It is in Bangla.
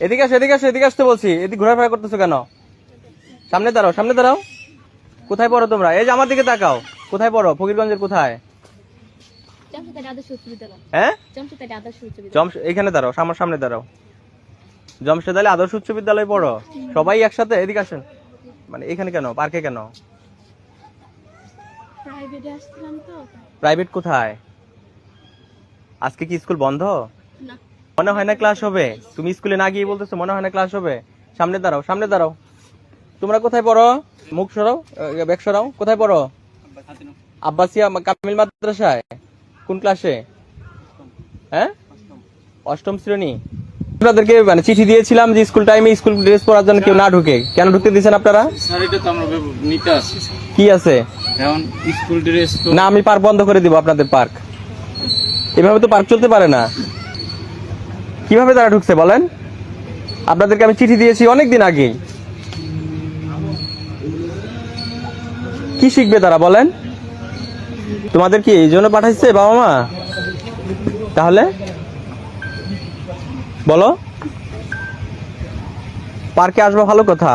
এদিকে আসো, এদিকে আসো, এদিকে আসতে বলছি। এদিকে ঘোরাফেরা করতেছো কেন? সামনে দাঁড়াও, সামনে দাঁড়াও। কোথায় পড়ো তোমরা? এই যে আমার দিকে তাকাও। কোথায় পড়ো? ফকিরগঞ্জের কোথায়? হ্যাঁ, এইখানে দাঁড়াও, আমার সামনে দাঁড়াও। জমশেদ আলী আদর্শ উচ্চ বিদ্যালয়ে পড়ো? সবাই একসাথে? এদিকে আসেন। মানে এখানে কেন? পার্কে কেন? প্রাইভেট কোথায়? আজকে কি স্কুল বন্ধ? মনে হয় না ক্লাস হবে। তুমি স্কুলে না গিয়ে বলতেছো মনে হয় না ক্লাস হবে। সামনে দাঁড়াও, সামনে দাঁড়াও। তোমরা কোথায় পড়ো? মুখ সরাও, ব্যাগ সরাও। কোথায় পড়ো? আব্বাসিয়া কামিল মাদ্রাসায়। কোন ক্লাসে? হ্যাঁ, অষ্টম শ্রেণী। আপনাদেরকে মানে চিঠি দিয়েছিলাম যে স্কুল টাইমে স্কুল ড্রেস পরার জন্য কেউ না ঢুকে। কেন ঢুকতে দিয়েছেন আপনারা? স্যার এটা তো আমরা নিতে আসছি। কি আছে? এখন স্কুল ড্রেস তো না, আমি পার্ক বন্ধ করে দিব আপনাদের পার্ক। এভাবে তো পার্ক চলতে পারে না। কিভাবে তারা ঢুকছে বলেন? আপনাদেরকে আমি চিঠি দিয়েছি অনেকদিন আগে। কি শিখবে তারা বলেন? তোমাদের কি এই জন্য পাঠাইছে বাবা মা? তাহলে বলো, পার্কে আসবো ভালো কথা।